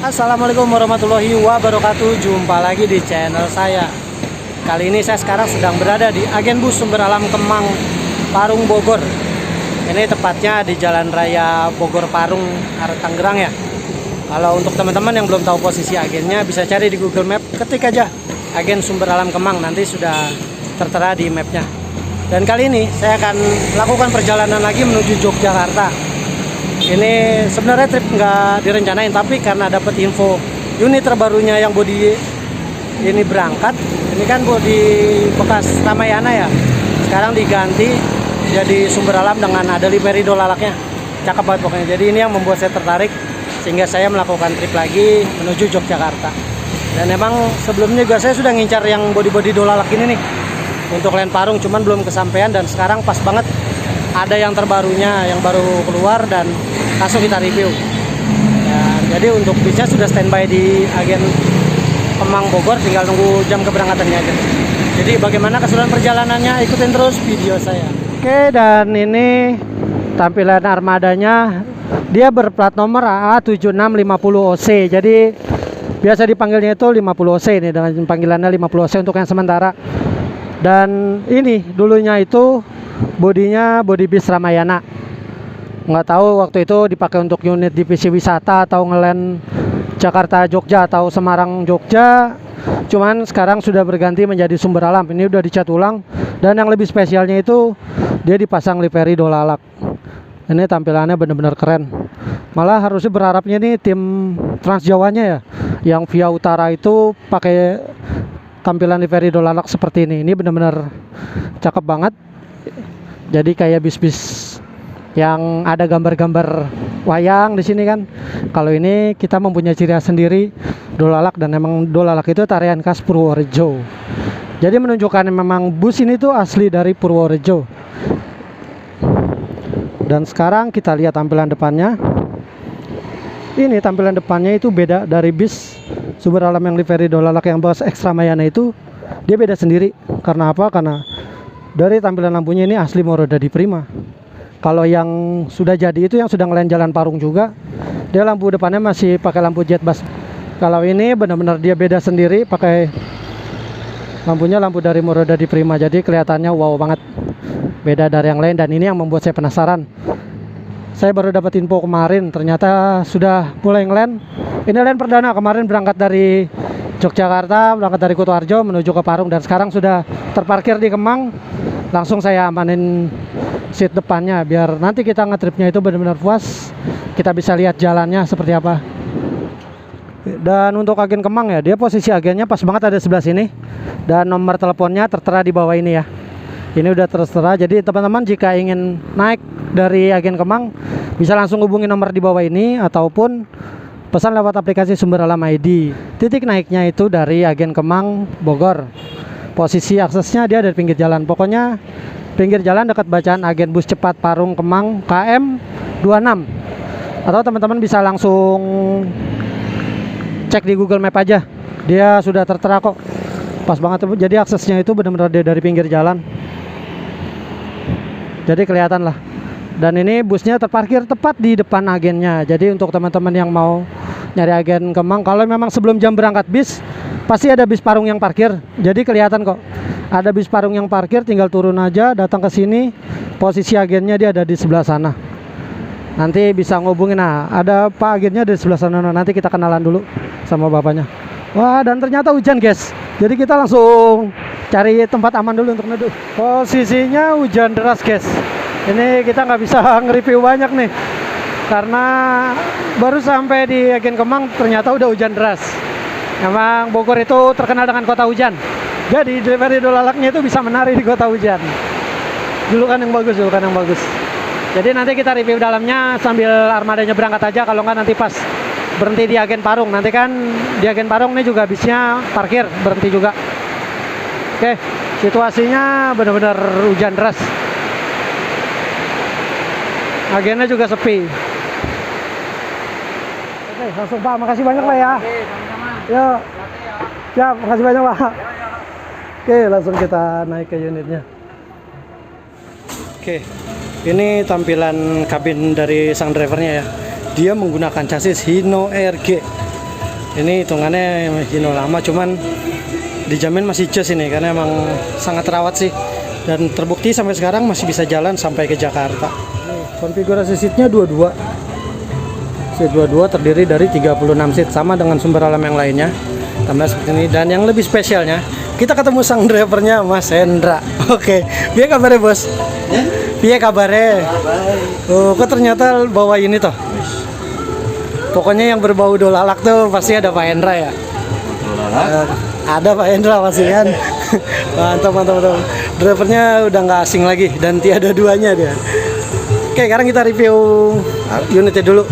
Assalamualaikum warahmatullahi wabarakatuh. Jumpa lagi di channel saya. Kali ini saya sekarang sedang berada di agen bus Sumber Alam Kemang, Parung, Bogor. Ini tepatnya di Jalan Raya Bogor Parung, arah Tangerang ya. Kalau untuk teman-teman yang belum tahu posisi agennya, bisa cari di Google Map, ketik aja agen Sumber Alam Kemang, nanti sudah tertera di mapnya. Dan kali ini saya akan melakukan perjalanan lagi menuju Yogyakarta. Ini sebenarnya trip nggak direncanain, tapi karena dapat info unit terbarunya yang bodi ini berangkat. Ini kan bodi bekas Ramayana ya, sekarang diganti jadi Sumber Alam dengan ada livery dolalaknya. Cakep banget pokoknya. Jadi ini yang membuat saya tertarik, sehingga saya melakukan trip lagi menuju Yogyakarta. Dan emang sebelumnya juga saya sudah ngincar yang bodi-bodi dolalak ini nih untuk Land Parung, cuman belum kesampaian. Dan sekarang pas banget ada yang terbarunya yang baru keluar dan langsung kita review. Dan jadi untuk bisnya sudah standby di agen Kemang Bogor, tinggal nunggu jam keberangkatannya aja. Jadi bagaimana keseruan perjalanannya, ikutin terus video saya. Oke, dan ini tampilan armadanya. Dia berplat nomor AA7650OC. Jadi biasa dipanggilnya itu 50OC ini, dengan panggilannya 50OC untuk yang sementara. Dan ini dulunya itu bodinya bodi bis Ramayana. Nggak tahu waktu itu dipakai untuk unit divisi wisata atau ngeland Jakarta Jogja atau Semarang Jogja. Cuman sekarang sudah berganti menjadi Sumber Alam. Ini udah dicat ulang, dan yang lebih spesialnya itu dia dipasang livery dolalak. Ini tampilannya benar-benar keren. Malah harusnya berharapnya nih tim Trans Jawanya ya, yang via utara itu pakai tampilan livery dolalak seperti ini. Ini benar-benar cakep banget. Jadi kayak bis-bis yang ada gambar-gambar wayang di sini kan. Kalau ini kita mempunyai ciri khas sendiri dolalak, dan memang dolalak itu tarian khas Purworejo. Jadi menunjukkan memang bus ini tuh asli dari Purworejo. Dan sekarang kita lihat tampilan depannya. Ini tampilan depannya itu beda dari bis Sumber Alam yang livery dolalak yang bekas Ekstra Mayana itu. Dia beda sendiri. Karena apa? Karena dari tampilan lampunya ini asli Morodadi Prima. Kalau yang sudah jadi itu yang sudah ngelain Jalan Parung juga, dia lampu depannya masih pakai lampu jet bus. Kalau ini benar-benar dia beda sendiri, pakai lampunya lampu dari Morodadi Prima. Jadi kelihatannya wow banget, beda dari yang lain. Dan ini yang membuat saya penasaran. Saya baru dapat info kemarin, ternyata sudah mulai ngeland. Ini land perdana, kemarin berangkat dari Yogyakarta, berangkat dari Kutoarjo menuju ke Parung, dan sekarang sudah terparkir di Kemang. Langsung saya amanin seat depannya biar nanti kita ngetripnya itu benar-benar puas, kita bisa lihat jalannya seperti apa. Dan untuk agen Kemang ya, dia posisi agennya pas banget ada sebelah sini, dan nomor teleponnya tertera di bawah ini ya. Ini udah tertera, jadi teman-teman jika ingin naik dari agen Kemang bisa langsung hubungi nomor di bawah ini, ataupun pesan lewat aplikasi Sumber Alam ID. Titik naiknya itu dari agen Kemang Bogor. Posisi aksesnya dia dari pinggir jalan, pokoknya pinggir jalan dekat bacaan agen bus cepat Parung Kemang KM 26. Atau teman-teman bisa langsung cek di Google Map aja, dia sudah tertera kok, pas banget. Jadi aksesnya itu benar-benar dari pinggir jalan, jadi kelihatan lah. Dan ini busnya terparkir tepat di depan agennya. Jadi untuk teman-teman yang mau nyari agen Kemang, kalau memang sebelum jam berangkat bis, pasti ada bis Parung yang parkir. Jadi kelihatan kok, ada bis Parung yang parkir, tinggal turun aja, datang ke sini. Posisi agennya dia ada di sebelah sana. Nanti bisa ngubungin, nah ada Pak agennya di sebelah sana. Nanti kita kenalan dulu sama bapaknya. Wah, dan ternyata hujan guys. Jadi kita langsung cari tempat aman dulu untuk neduh. Posisinya hujan deras guys. Ini kita nggak bisa nge-review banyak nih, karena baru sampai di agen Kemang ternyata udah hujan deras. Emang Bogor itu terkenal dengan kota hujan. Jadi delivery dolalaknya itu bisa menari di kota hujan. Julukan yang bagus, julukan yang bagus. Jadi nanti kita review dalamnya sambil armadanya berangkat aja. Kalau nggak nanti pas berhenti di agen Parung. Nanti kan di agen Parung ini juga bisnya parkir, berhenti juga. Oke, situasinya benar-benar hujan deras. Agennya juga sepi. Oke, langsung Pak, makasih banyak Pak ya. Oke, sama-sama. Yuk. Siap, makasih banyak Pak. Oke, langsung kita naik ke unitnya. Oke, ini tampilan kabin dari sang drivernya ya. Dia menggunakan chassis Hino RG. Ini hitungannya Hino lama, cuman dijamin masih jos ini karena emang sangat terawat sih, dan terbukti sampai sekarang masih bisa jalan sampai ke Jakarta. Konfigurasi seatnya 22, seat 22 terdiri dari 36 seat, sama dengan sumber alam yang lainnya, tambah seperti ini. Dan yang lebih spesialnya, kita ketemu sang drivernya, Mas Hendra. Oke, biar kabarnya bos? Biar kabarnya? Oh, kok ternyata bawa ini toh? Pokoknya yang berbau dolalak tuh pasti ada Pak Hendra ya. Ada Pak Hendra pasti kan. Mantap. Drivernya udah nggak asing lagi dan tiada duanya dia. Oke, sekarang kita review unitnya dulu.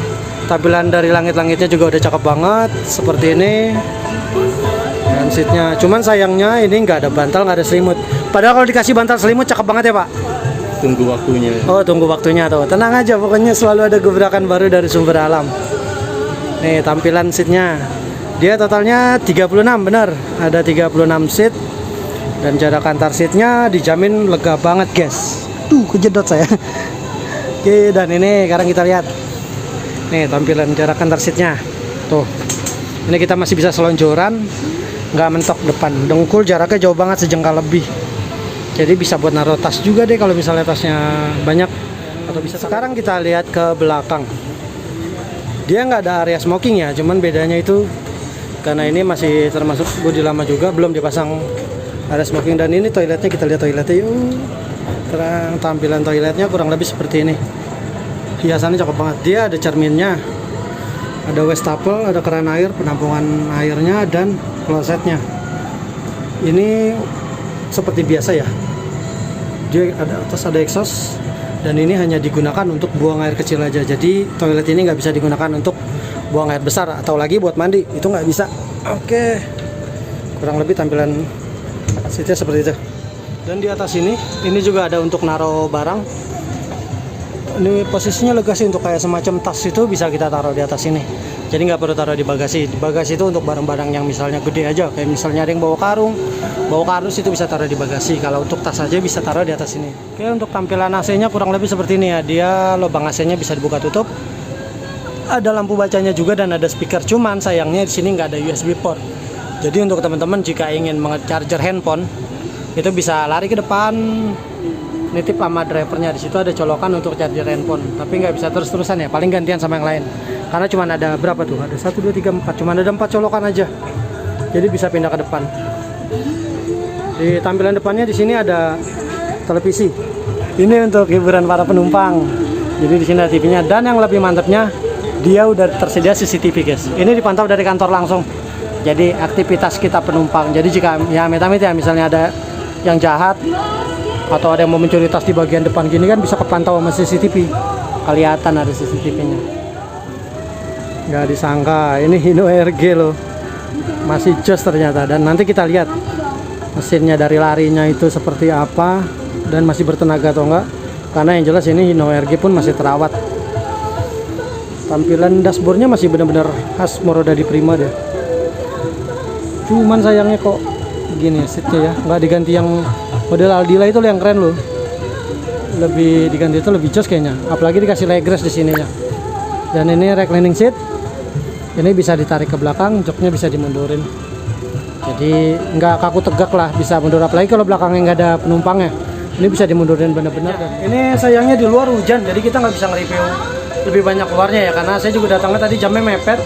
Tampilan dari langit-langitnya juga udah cakep banget seperti ini. Dan seatnya, cuman sayangnya ini nggak ada bantal, nggak ada selimut. Padahal kalau dikasih bantal selimut cakep banget ya Pak. Tunggu waktunya. Oh, tunggu waktunya tuh. Tenang aja, pokoknya selalu ada gebrakan baru dari sumber alam. Nih tampilan seatnya, dia totalnya 36, bener, ada 36 seat, dan jarak antar seatnya dijamin lega banget guys. Tuh kejedot saya. Oke, dan ini sekarang kita lihat nih tampilan jarak antar seatnya. Tuh, ini kita masih bisa selonjoran, nggak mentok depan, dengkul jaraknya jauh banget, sejengkal lebih. Jadi bisa buat naruh tas juga deh kalau misalnya tasnya banyak, atau bisa. Sekarang kita lihat ke belakang. Dia nggak ada area smoking ya, cuman bedanya itu karena ini masih termasuk bodi lama juga, belum dipasang area smoking. Dan ini toiletnya, kita lihat toiletnya yuk. Terang, tampilan toiletnya kurang lebih seperti ini. Hiasannya cakep banget. Dia ada cerminnya, ada wastafel, ada keran air, penampungan airnya, dan klosetnya. Ini seperti biasa ya. Dia ada atas ada exhaust. Dan ini hanya digunakan untuk buang air kecil aja. Jadi toilet ini nggak bisa digunakan untuk buang air besar atau lagi buat mandi, itu nggak bisa. Oke, kurang lebih tampilan seatnya seperti itu. Dan di atas ini juga ada untuk naruh barang. Ini posisinya lega sih, untuk kayak semacam tas itu bisa kita taruh di atas ini. Jadi nggak perlu taruh di bagasi. Di bagasi itu untuk barang-barang yang misalnya gede aja, kayak misalnya ada yang bawa kardus itu bisa taruh di bagasi. Kalau untuk tas aja bisa taruh di atas ini. Oke, untuk tampilan AC-nya kurang lebih seperti ini ya. Dia lubang AC-nya bisa dibuka tutup. Ada lampu bacanya juga dan ada speaker. Cuman sayangnya di sini nggak ada USB port. Jadi untuk teman-teman jika ingin charger handphone, itu bisa lari ke depan, nitip sama drivernya. Di situ ada colokan untuk charger handphone. Tapi nggak bisa terus-terusan ya. Paling gantian sama yang lain. Karena cuma ada berapa tuh? Ada 1, 2, 3, 4. Cuma ada 4 colokan aja. Jadi bisa pindah ke depan. Di tampilan depannya di sini ada televisi. Ini untuk hiburan para penumpang. Jadi di sini ada TV-nya, dan yang lebih mantapnya dia udah tersedia CCTV guys. Ini dipantau dari kantor langsung. Jadi aktivitas kita penumpang. Jadi jika ya amit-amit ya misalnya ada yang jahat atau ada yang mau mencuri tas di bagian depan gini kan bisa kepantau sama CCTV. Kelihatan ada CCTV-nya. Nggak disangka ini Hino RG loh, masih jos ternyata. Dan nanti kita lihat mesinnya dari larinya itu seperti apa dan masih bertenaga atau enggak, karena yang jelas ini Hino RG pun masih terawat. Tampilan dashboardnya masih benar-benar khas Moroda di Prima deh. Cuman sayangnya kok gini seatnya ya, nggak diganti yang model Aldila itu yang keren loh. Lebih diganti itu lebih jos kayaknya, apalagi dikasih legress di sininya. Dan ini reclining seat. Ini bisa ditarik ke belakang, joknya bisa dimundurin. Jadi nggak kaku tegak lah, bisa mundur. Apalagi kalau belakangnya nggak ada penumpangnya, ini bisa dimundurin bener-bener. Ini sayangnya di luar hujan, jadi kita nggak bisa nge-review lebih banyak luarnya ya. Karena saya juga datangnya tadi jamnya mepet,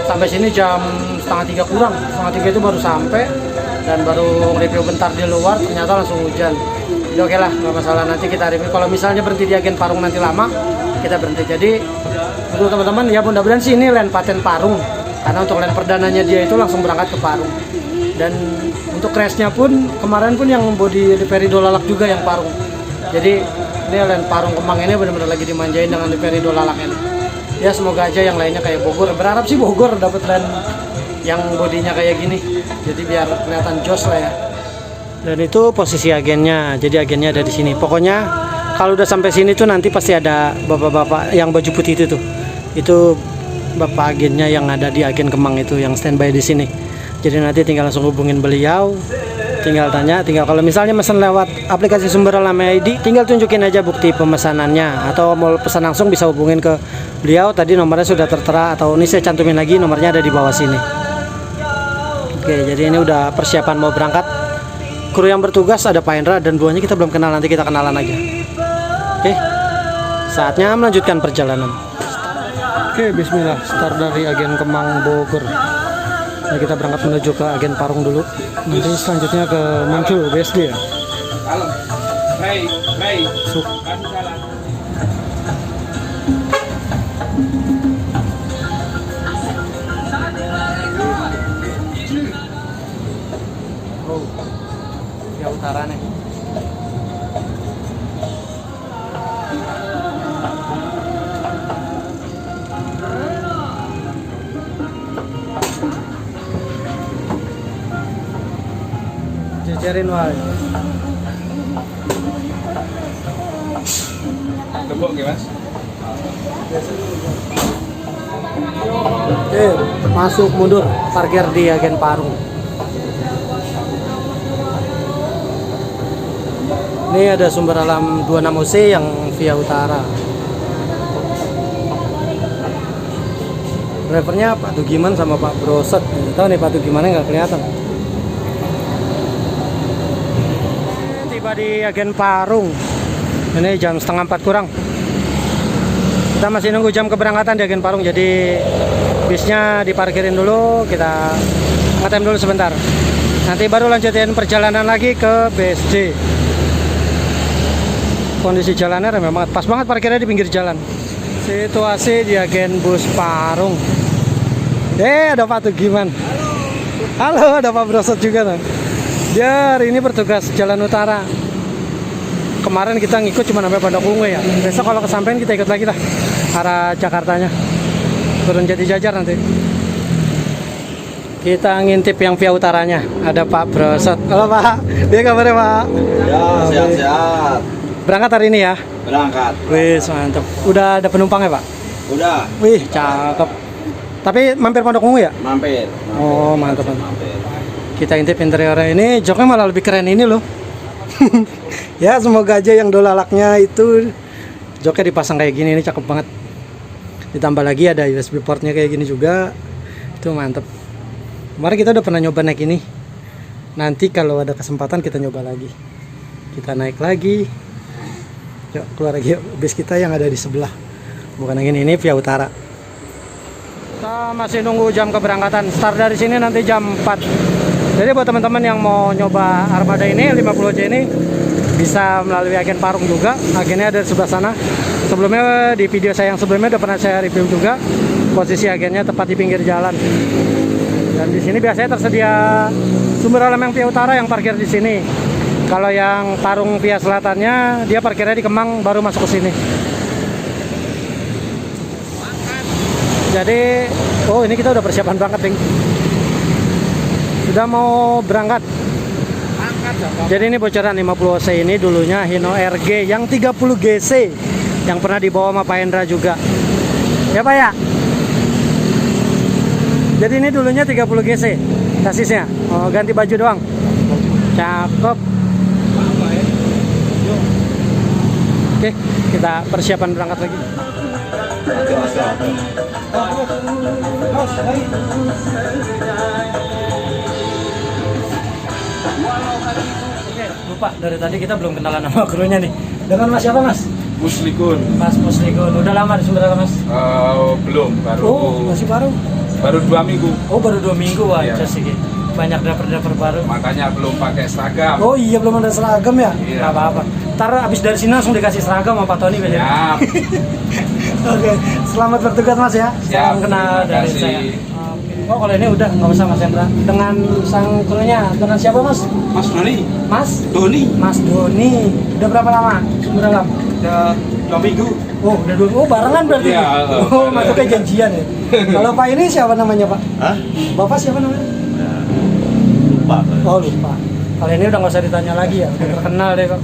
sampai sini jam 2:30 kurang. 2:30 itu baru sampai, dan baru nge-review bentar di luar, ternyata langsung hujan. Jadi oke lah, nggak masalah, nanti kita review. Kalau misalnya berhenti di agen Parung nanti lama, kita berhenti. Jadi untuk teman-teman ya mudah-mudahan sih ini land paten Parung, karena untuk land perdananya dia itu langsung berangkat ke Parung. Dan untuk crashnya pun kemarin pun yang body repair dolalak juga yang Parung. Jadi ini land Parung Kemang ini benar-benar lagi dimanjain dengan repair dolalak ini. Ya semoga aja yang lainnya kayak Bogor, berharap sih Bogor dapat land yang bodinya kayak gini, jadi biar kelihatan jos lah ya. Dan itu posisi agennya, jadi agennya ada di sini. Pokoknya kalau udah sampai sini tuh nanti pasti ada bapak-bapak yang baju putih itu tuh. Itu bapak agennya yang ada di agen Kemang itu yang standby di sini. Jadi nanti tinggal langsung hubungin beliau, tinggal tanya, kalau misalnya pesan lewat aplikasi Sumber Alam ID, tinggal tunjukin aja bukti pemesanannya, atau mau pesan langsung bisa hubungin ke beliau. Tadi nomornya sudah tertera, atau ini saya cantumin lagi, nomornya ada di bawah sini. Oke, jadi ini udah persiapan mau berangkat. Kru yang bertugas ada Pak Hendra dan duanya kita belum kenal, nanti kita kenalan aja. Oke, saatnya melanjutkan perjalanan. Oke, bismillah, start dari agen Kemang Bogor. Nah, kita berangkat menuju ke agen Parung dulu. Nanti selanjutnya ke Muncul BSD ya. Oh, ya utara nih. Jejerin wae. Tembok nggih, Mas? Masuk mundur, parkir di agen Parung. Ini ada sumber alam 26 OC yang via utara. Drivernya Pak Tugiman sama Pak Broset. Tahu nih Pak Tugimannya nggak kelihatan. Tiba di agen Parung. Ini jam setengah 4 kurang. Kita masih nunggu jam keberangkatan di agen Parung. Jadi bisnya diparkirin dulu. Kita ngetem dulu sebentar. Nanti baru lanjutin perjalanan lagi ke BSD. Kondisi jalannya remeh banget, pas banget parkirnya di pinggir jalan. Situasi di agen bus Parung. Ada Pak Tugiman. Halo, ada Pak Broset juga nih. Dia hari ini bertugas jalan utara. Kemarin kita ngikut cuma sampai Pondok Ungu ya. Besok kalau kesampaian kita ikut lagi lah arah Jakartanya. Turun Jati Jajar nanti. Kita ngintip yang via utaranya. Ada Pak Broset. Halo Pak, dia kabarnya Pak? Ya, sehat-sehat. Berangkat hari ini ya? Berangkat. Wih, mantap. Udah ada penumpang ya Pak? Udah. Wih, cakep. Tapi mampir Pondok Ungu ya? Mampir. Oh, mantap. Mampir. Kita intip interiornya ini, joknya malah lebih keren ini loh. Ya, semoga aja yang dolalaknya itu joknya dipasang kayak gini, ini cakep banget. Ditambah lagi ada USB portnya kayak gini juga. Itu mantep. Kemarin kita udah pernah nyoba naik ini. Nanti kalau ada kesempatan kita nyoba lagi. Kita naik lagi. Yuk keluar lagi yuk, bis kita yang ada di sebelah. Bukan yang ini via utara. Kita masih nunggu jam keberangkatan. Start dari sini nanti jam 4. Jadi buat teman-teman yang mau nyoba armada ini 50C ini bisa melalui agen Parung juga. Agennya ada di sebelah sana. Sebelumnya di video saya yang sebelumnya udah pernah saya review juga. Posisi agennya tepat di pinggir jalan. Dan di sini biasanya tersedia sumber alam yang via utara yang parkir di sini. Kalau yang Parung via selatannya dia parkirnya di Kemang baru masuk ke sini. Jadi, oh ini kita udah persiapan berangkat, Ding. Sudah mau berangkat. Jadi ini bocoran 50 OC ini dulunya Hino RG yang 30 GC yang pernah dibawa sama Pak Hendra juga. Ya Pak ya? Jadi ini dulunya 30 GC sasisnya. Oh, ganti baju doang. Cakep. Oke, kita persiapan berangkat lagi. Lupa, dari tadi kita belum kenalan sama krunya nih. Dengan Mas siapa Mas? Muslikun. Mas Muslikun. Udah lama di Sumber Alam Mas? Belum, baru. Oh, masih baru? Baru 2 minggu. Oh, baru 2 minggu aja Iya. sih. Banyak driver-driver baru. Makanya belum pakai seragam. Oh iya, belum ada seragam ya? Iya. Nggak apa-apa. Ntar abis dari sini langsung dikasih seragam sama Pak Tony biasanya. Siap. Oke, selamat bertugas Mas ya. Salam kenal terima dari kasih. saya. Oke. Oh kalau ini udah nggak usah Mas Hendra. Dengan sang krunya, dengan siapa Mas? Mas Doni. Mas Doni. Mas Doni. Udah berapa lama Sumber Alam? Udah 2 minggu. Oh udah 2. Oh barengan berarti. Iya, Oh masuknya janjian ya. Kalau Pak ini siapa namanya Pak? Hah? Bapak siapa namanya? Lupa. Oh lupa. Kalau ini udah nggak usah ditanya lagi ya. Udah terkenal deh kok.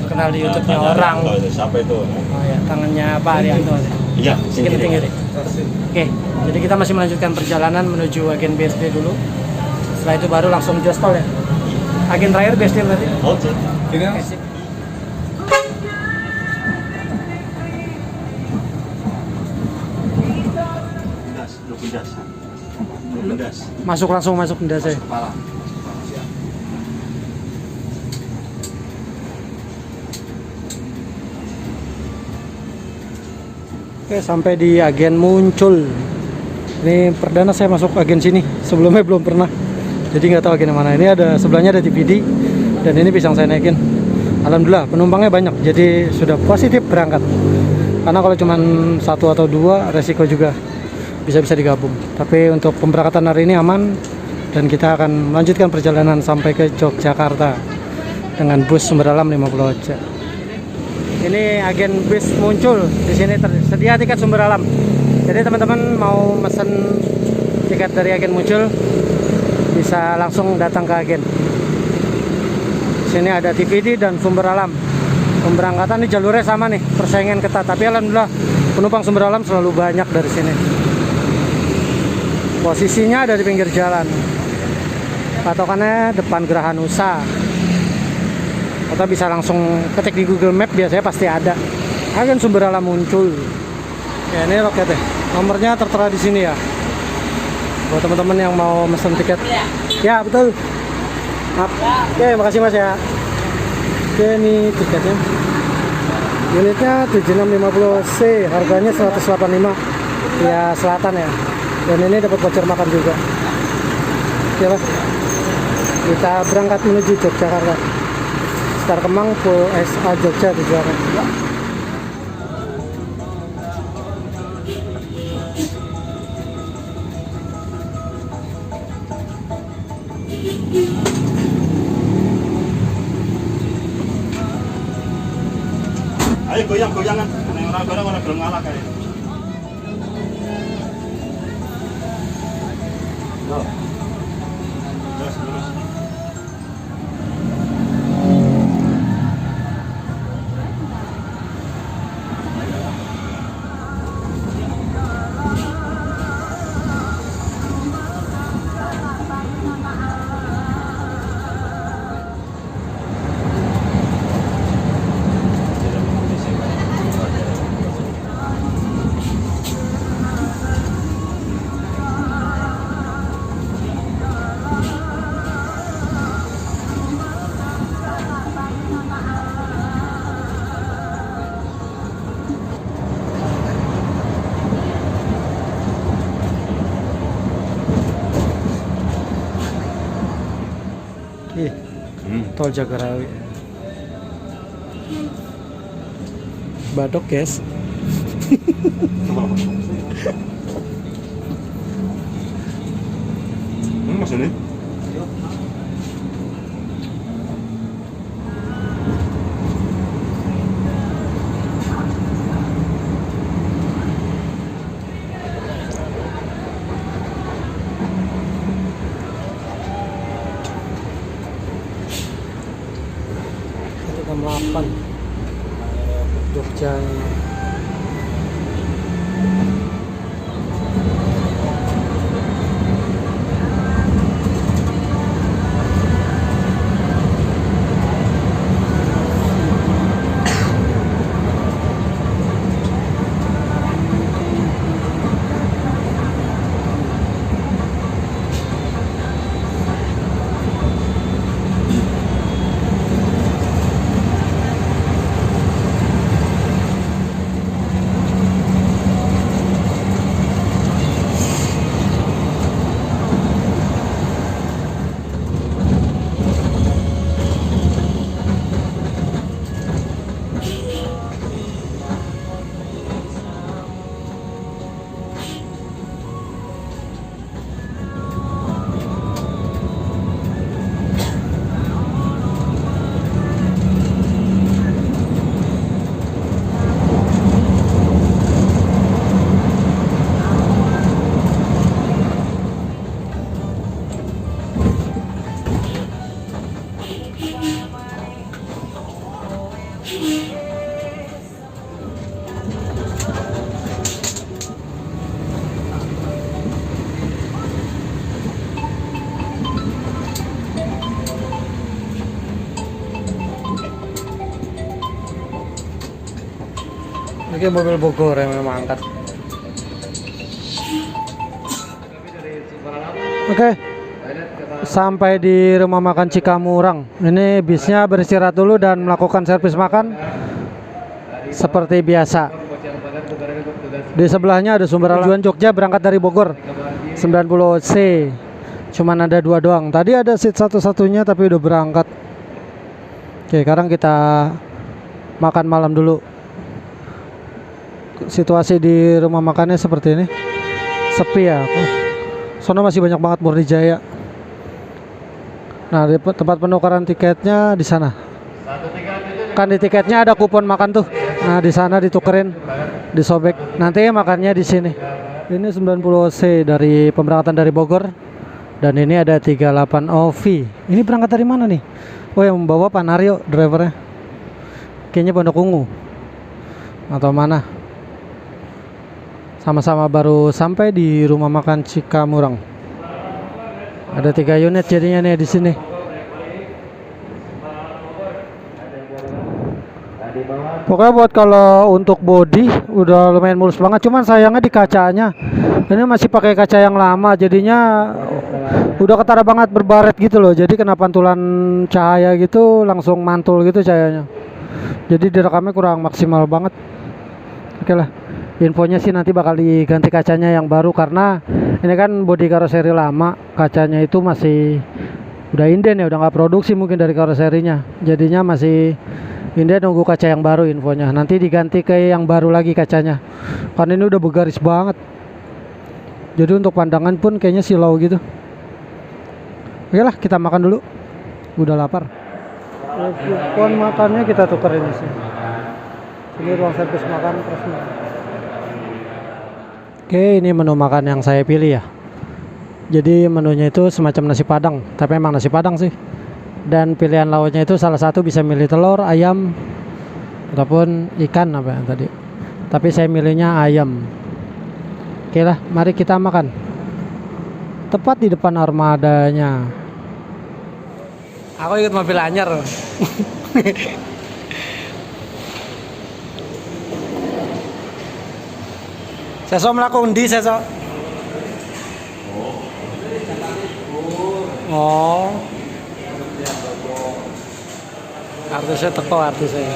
Terkenal di YouTube-nya orang. Oh, itu siapa itu? Oh ya, tangannya Pak Arianto. Iya, Sedikit tinggi deh. Oke, jadi kita masih melanjutkan perjalanan menuju agen BSD dulu. Setelah itu baru langsung jaspol ya. Agen terakhir BSD berarti. Oke. Gini. Oke, sip. Ndas. Langsung masuk ndas ya. Kepala. Siap. Oke, sampai di agen muncul. Ini perdana saya masuk agen sini. Sebelumnya belum pernah. Jadi nggak tahu agen mana. Ini ada sebelahnya ada TVD dan ini pisang saya naikin. Alhamdulillah penumpangnya banyak. Jadi sudah positif berangkat. Karena kalau cuma 1 atau 2 resiko juga bisa digabung. Tapi untuk pemberangkatan hari ini aman dan kita akan melanjutkan perjalanan sampai ke Yogyakarta dengan bus Sumber Alam 50 Ojek. Ini agen bis muncul di sini, tersedia tiket Sumber Alam. Jadi teman-teman mau mesen tiket dari agen muncul bisa langsung datang ke agen. Di sini ada TVD dan Sumber Alam. Pemberangkatan di jalurnya sama nih, persaingan ketat. Tapi alhamdulillah penumpang Sumber Alam selalu banyak dari sini. Posisinya ada di pinggir jalan. Patokannya depan Geraha Nusa. Atau bisa langsung ketik di Google Map, biasanya pasti ada. Agen Sumber Alam muncul. Oke, ini loketnya. Nomornya tertera di sini ya. Buat teman-teman yang mau mesen tiket. Ya, betul. Maaf. Oke, makasih Mas ya. Oke, ini tiketnya. Unitnya 7650C, harganya 185. Ya, selatan ya. Dan ini dapat voucher makan juga. Oke, Pak. Kita berangkat menuju Yogyakarta. Star Kemang full SA Jogja tujuannya. Ayo goyang-goyangan. Orang-orang belum ngalah kayak. Terus. Ih, tol Jagorawi. Badok, guys. Maksudnya? Jam 8 Jogja. Ini mobil Bogor yang memang angkat. Dari Sumber Alam Oke. Sampai di rumah makan Cikamurang. Ini bisnya beristirahat dulu dan melakukan servis makan seperti biasa. Di sebelahnya ada sumber tujuan Jogja berangkat dari Bogor 90C. Cuman ada 2 doang. Tadi ada seat satu-satunya tapi udah berangkat. Oke, sekarang kita makan malam dulu. Situasi di rumah makannya seperti ini. Sepi ya. Sono masih banyak banget Murni Jaya. Nah, di tempat penukaran tiketnya di sana. Kan di tiketnya ada kupon makan tuh. Nah, di sana ditukerin, disobek. Nanti makannya di sini. Ini 90C dari pemberangkatan dari Bogor. Dan ini ada 38 OV. Ini berangkat dari mana nih? Oh, yang membawa Pak Naryo drivernya. Kayaknya Pondok Ungu. Atau mana? Sama-sama baru sampai di rumah makan Cikamurang. Ada 3 unit jadinya nih di sini. Pokoknya buat kalau untuk body udah lumayan mulus banget. Cuman sayangnya di kacanya ini masih pakai kaca yang lama, jadinya udah ketara banget berbaret gitu loh. Jadi kena pantulan cahaya gitu langsung mantul gitu cahayanya. Jadi direkamnya kurang maksimal banget. Oke lah. Infonya sih nanti bakal diganti kacanya yang baru karena ini kan bodi karoseri lama, kacanya itu masih udah inden ya, udah nggak produksi mungkin dari karoserinya. Jadinya masih inden, nunggu kaca yang baru infonya. Nanti diganti ke yang baru lagi kacanya. Karena ini udah bergaris banget. Jadi untuk pandangan pun kayaknya silau gitu. Oke lah, kita makan dulu. Udah lapar. Kupon makannya kita tukerin di sini. Ini ruang servis makan terus. Oke, ini menu makan yang saya pilih ya. Jadi menunya itu semacam nasi padang, tapi emang nasi padang sih. Dan pilihan lauknya itu salah satu bisa milih telur, ayam, ataupun ikan apa yang tadi. Tapi saya milihnya ayam. Oke lah, mari kita makan. Tepat di depan armadanya. Aku ikut mobil anyar. Sesok melakukan undi sesok. Oh. Artisnya teko artisnya.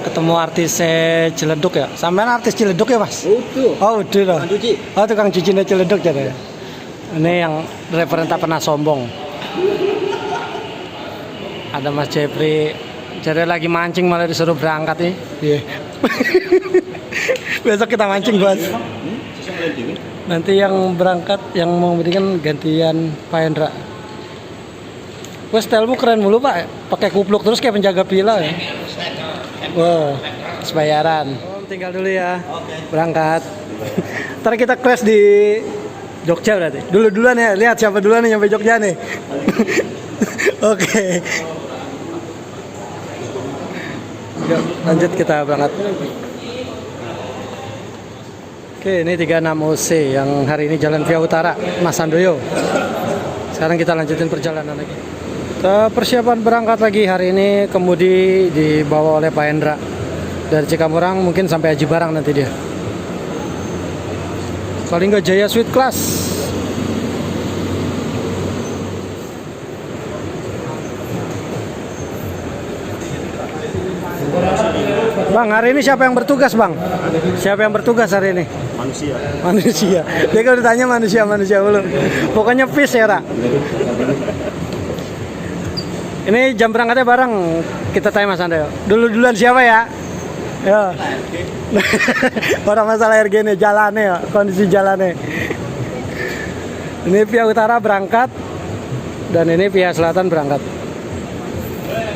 Ketemu artisnya Ciledug ya. Sampean artis Ciledug ya, Mas? Oh, udah loh. Oh, tukang cucinya Ciledug ya. Ini yang driver tak pernah sombong. Ada Mas Jepri, jadi lagi mancing malah disuruh berangkat nih. Yeah. Besok kita mancing, Bos. Nanti yang berangkat, yang mau berikan gantian Pak Hendra. Wah, stylemu keren mulu Pak. Pakai kupluk terus kayak penjaga villa ya. Wow, sebayaran. Tinggal dulu ya. Berangkat. Ntar kita crash di Jogja berarti. Duluan ya, lihat siapa duluan nih nyampe Jogja nih. Oke. Yuk, lanjut kita berangkat. Oke, ini 36OC yang hari ini jalan via utara, Mas Sandoyo. Sekarang kita lanjutin perjalanan lagi. Kita persiapan berangkat lagi hari ini, kemudi dibawa oleh Pak Hendra. Dari Cikamurang mungkin sampai Aji Barang nanti dia. Kalingga Jaya Suite Class. Bang, hari ini siapa yang bertugas, Bang? Siapa yang bertugas hari ini? Manusia. Dia kalau ditanya manusia dulu. Pokoknya peace ya, Ra. Ini jam berangkatnya bareng. Kita tanya Mas Anda. Duluan siapa ya? Ya. Orang masalah RG nih, jalannya ya, kondisi jalannya. Ini via utara berangkat dan ini via selatan berangkat.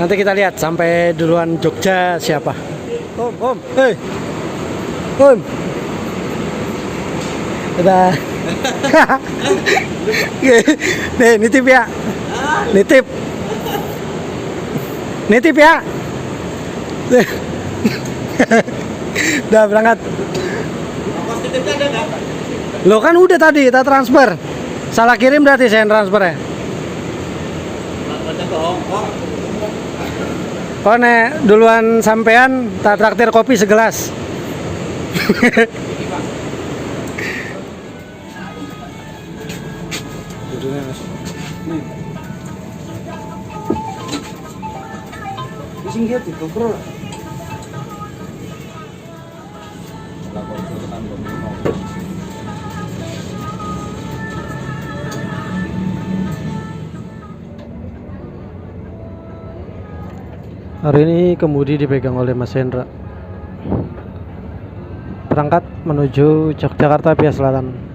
Nanti kita lihat sampai duluan Jogja siapa. Om, hei, Om. Udah. Nih, nitip ya. Nitip ya. Udah berangkat. Lo kan udah tadi kita transfer. Salah kirim berarti saya transfer ya. Kok nek duluan sampean tak traktir kopi segelas. Singgit itu, Bro. Hari ini kemudi dipegang oleh Mas Hendra. Berangkat menuju Yogyakarta via selatan.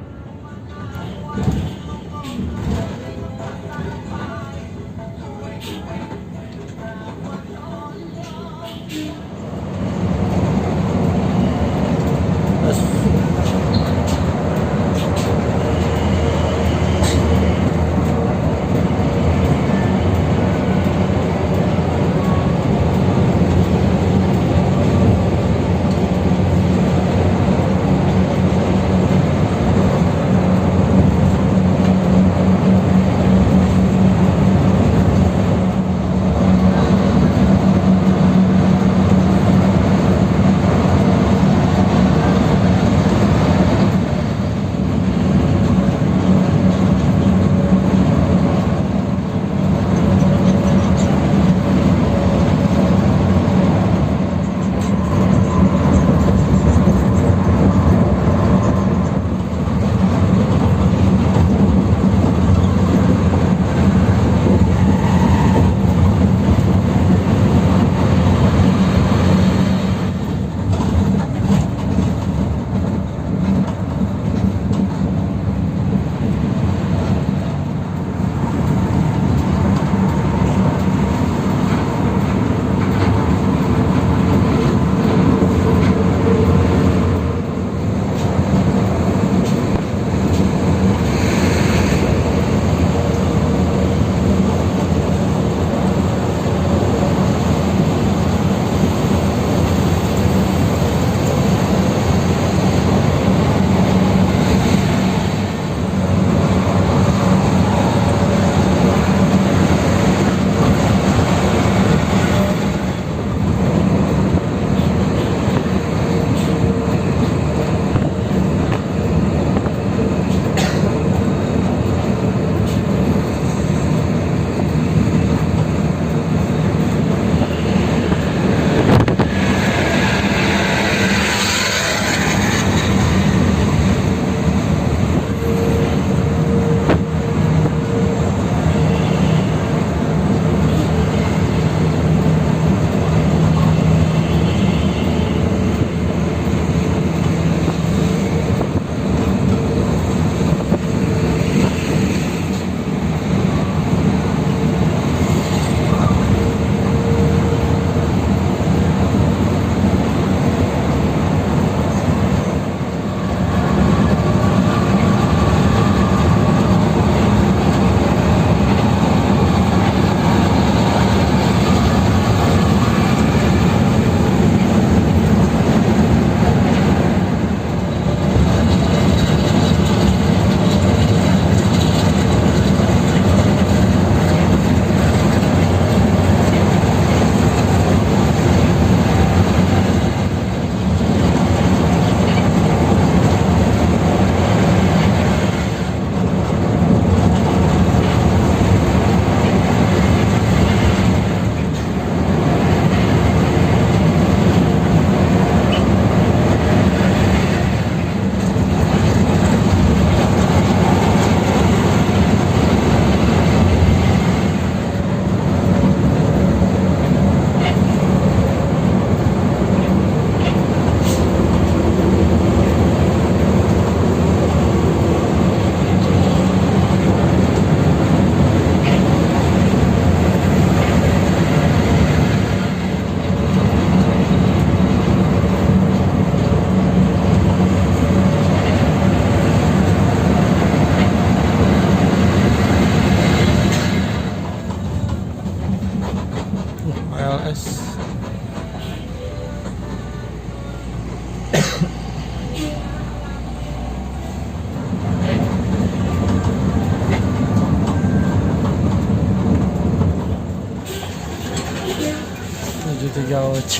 tiga OC.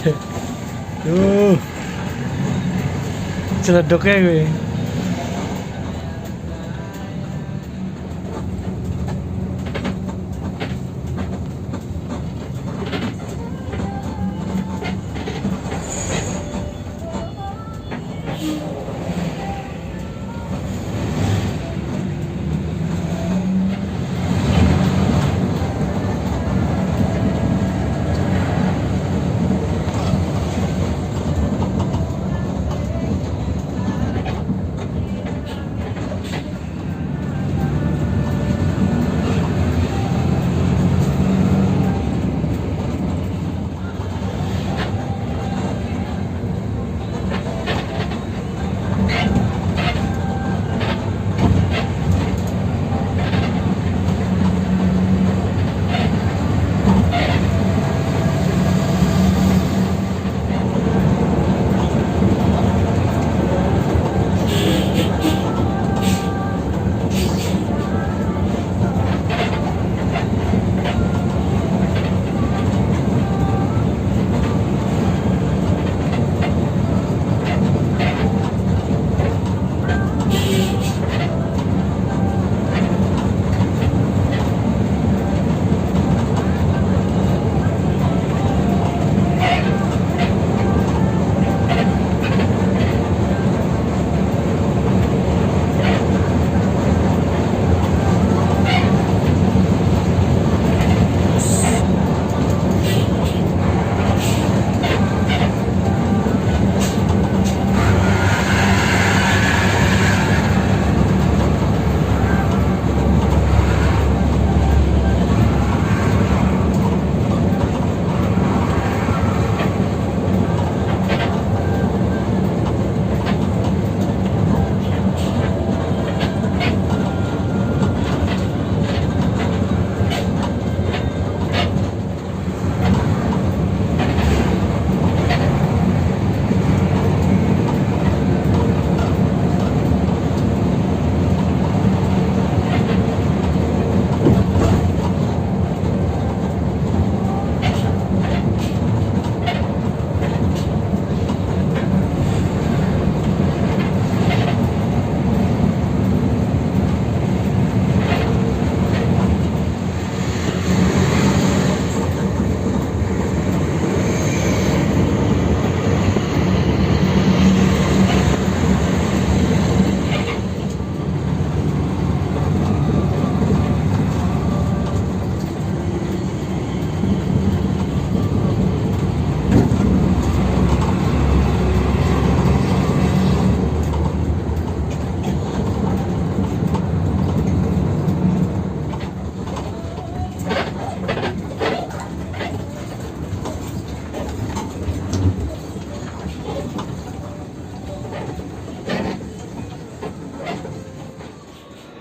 Celeduknya gue.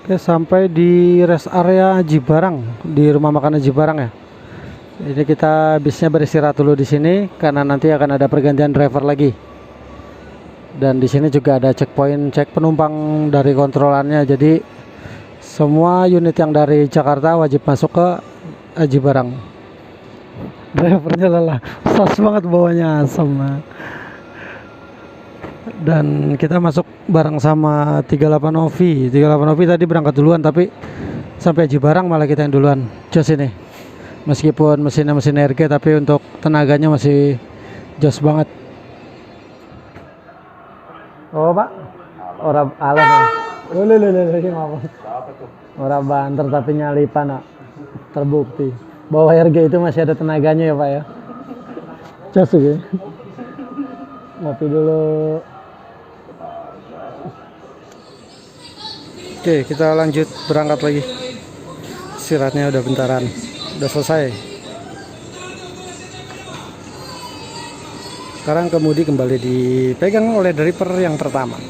Oke, sampai di rest area Aji Barang, di rumah makan Aji Barang ya. Ini kita bisnya beristirahat dulu di sini karena nanti akan ada pergantian driver lagi. Dan di sini juga ada checkpoint cek penumpang dari kontrolannya. Jadi semua unit yang dari Jakarta wajib masuk ke Aji Barang. Drivernya lelah, sas banget bawanya asam. Dan kita masuk bareng sama 38 Novi. 38 Novi tadi berangkat duluan, tapi sampai Aji Barang malah kita yang duluan. Jos ini, meskipun mesinnya mesin RG, tapi untuk tenaganya masih jos banget. Oh pak, orang alam ya. Orang banter tapi nyalipan nak. Terbukti bahwa RG itu masih ada tenaganya ya pak ya. Jos ya. Ngopi dulu. Oke, kita lanjut berangkat lagi. Istirahatnya udah bentaran, udah selesai. Sekarang kemudi kembali dipegang oleh driver yang pertama.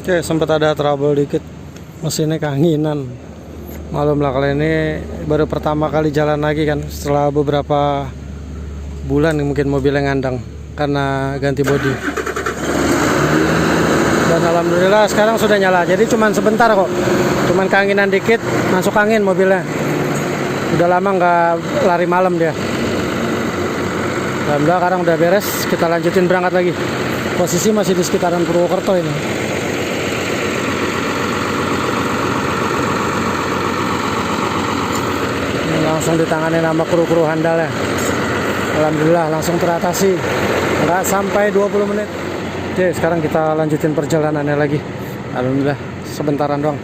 Oke, sempat ada trouble dikit, mesinnya keanginan. Malum lah, kali ini baru pertama kali jalan lagi kan, setelah beberapa bulan mungkin mobilnya ngandang karena ganti bodi. Dan alhamdulillah sekarang sudah nyala, jadi cuman sebentar kok, cuman keanginan dikit, masuk angin mobilnya. Udah lama nggak lari malam dia. Alhamdulillah sekarang udah beres, kita lanjutin berangkat lagi. Posisi masih di sekitaran Purwokerto ini. Langsung ditangani nama kru-kru handal ya. Alhamdulillah langsung teratasi, nggak sampai 20 menit. Oke, sekarang kita lanjutin perjalanannya lagi. Alhamdulillah sebentaran doang.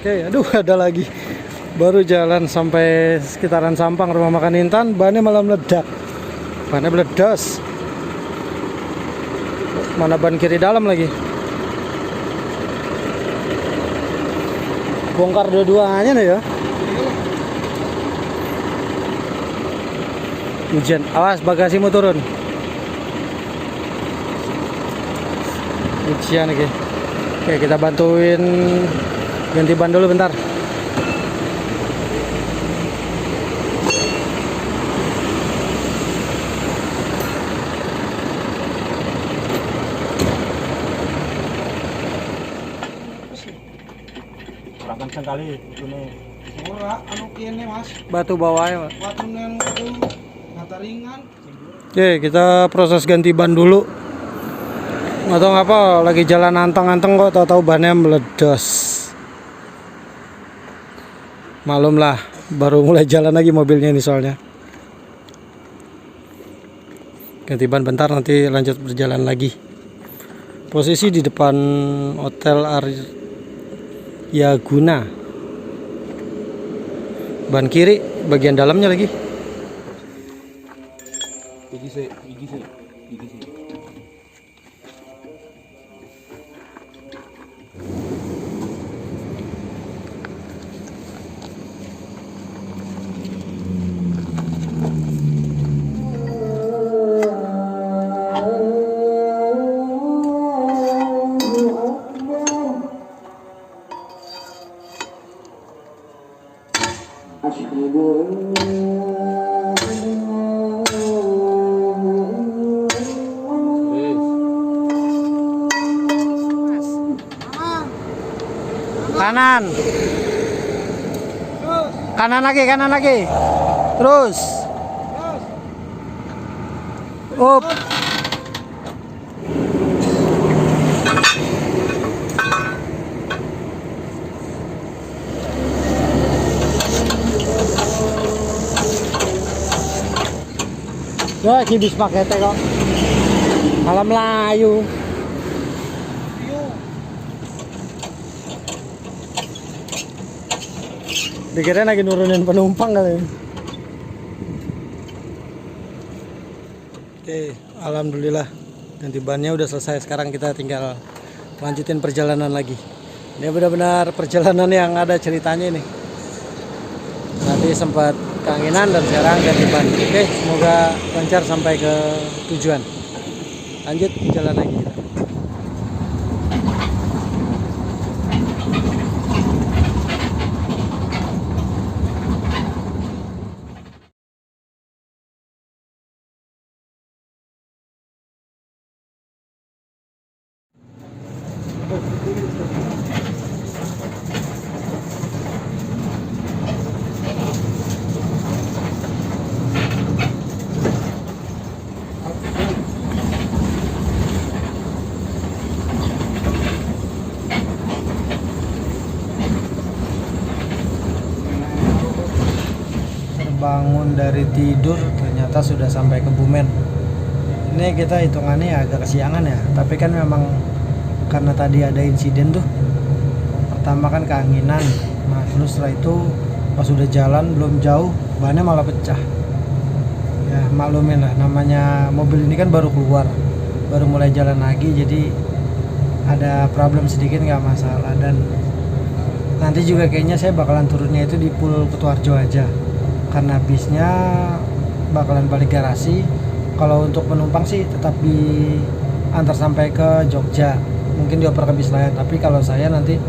Oke, aduh ada lagi. Baru jalan sampai sekitaran Sampang, rumah makan Intan, bannya malah meledak. Bannya meledas. Mana ban kiri dalam lagi. Bongkar dua-duanya nih ya. Hujan, awas bagasimu turun. Hujan lagi. Oke, kita bantuin ganti ban dulu bentar. Kurang kenceng kali itu nih. Ora anu kene Mas. Batu bawahnya, Pak. Batu nang itu mata ringan. Oke, kita proses ganti ban dulu. Nggak tahu ngapa lagi jalan anteng-anteng kok tahu-tahu bannya meledos. Malum lah, baru mulai jalan lagi mobilnya ini soalnya. Ganti ban bentar, nanti lanjut berjalan lagi. Posisi di depan Hotel Aryaguna. Ban kiri, bagian dalamnya lagi. Iki sih. Kanan. Kanan lagi. Terus. Up. Ya, kibis paketnya kok. Malam Melayu. Dikira lagi nurunin penumpang kali. Oke, alhamdulillah ganti bannya udah selesai. Sekarang kita tinggal lanjutin perjalanan lagi. Ini benar-benar perjalanan yang ada ceritanya ini. Tadi sempat keanginan dan sekarang ganti ban. Oke, semoga lancar sampai ke tujuan. Lanjut jalan lagi kita. bangun dari tidur ternyata sudah sampai ke Bumen. Ini kita hitungannya agak kesiangan ya, tapi kan memang karena tadi ada insiden tuh. Pertama kan keanginan, nah terus setelah itu pas udah jalan belum jauh bannya malah pecah. Ya maklumin lah, namanya mobil ini kan baru keluar, baru mulai jalan lagi, jadi ada problem sedikit nggak masalah. Dan nanti juga kayaknya saya bakalan turunnya itu di Pul Kutoarjo aja, karena bisnya bakalan balik garasi. Kalau untuk penumpang sih tetap diantar sampai ke Jogja, mungkin dioper ke bis lain. Tapi kalau saya nanti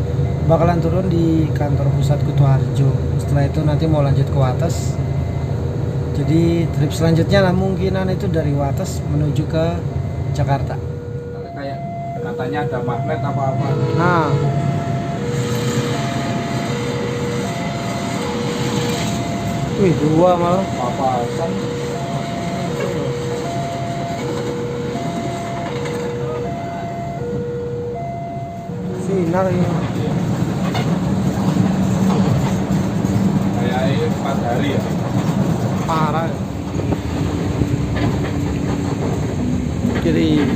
bakalan turun di kantor pusat Kutoarjo. Setelah itu nanti mau lanjut ke Wates. Jadi trip selanjutnya lah mungkinan itu dari Wates menuju ke Jakarta. Kayak katanya ada magnet apa-apa. Nah, wih 2 malah. Papasan. Sinar ini. Kayak 4 hari ya. Parah. Kiri.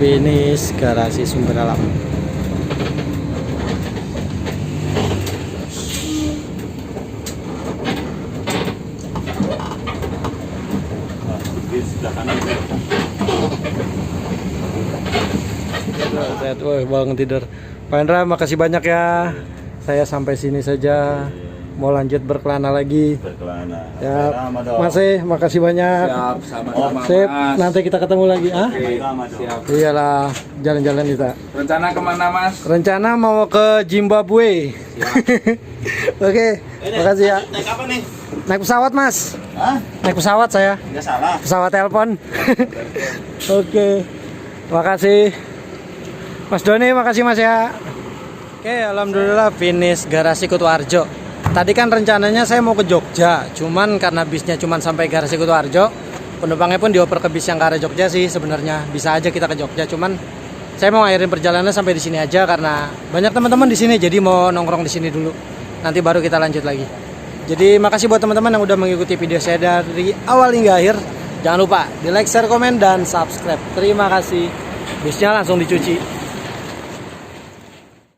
Finish garasi Sumber Alam. Di sebelah kanan. Sehat, wah bangun tidur. Pak Hendra, makasih banyak ya. Saya sampai sini saja. Mau lanjut berkelana lagi. Berkelana. Ya, Sama dong. Mas makasih banyak. Siap, sama-sama. Sip, Mas. nanti kita ketemu lagi. Ah? Oke, Sama dong. siap. Iyalah, jalan-jalan kita. Rencana kemana Mas? Rencana mau ke Zimbabwe. Oke, makasih ya. Naik apa nih? Naik pesawat, Mas. Hah? Naik pesawat saya. Nggak salah. Pesawat telepon. Oke. Makasih. Mas Doni, makasih Mas ya. Oke, alhamdulillah finish garasi Kutoarjo. Tadi kan rencananya saya mau ke Jogja, cuman karena bisnya cuman sampai garasi Kutoarjo, penumpangnya pun dioper ke bis yang ke arah Jogja sih sebenarnya. Bisa aja kita ke Jogja, cuman saya mau akhirin perjalanan sampai di sini aja karena banyak teman-teman di sini, jadi mau nongkrong di sini dulu. Nanti baru kita lanjut lagi. Jadi makasih buat teman-teman yang udah mengikuti video saya dari awal hingga akhir. Jangan lupa di like, share, komen, dan subscribe. Terima kasih. Bisnya langsung dicuci.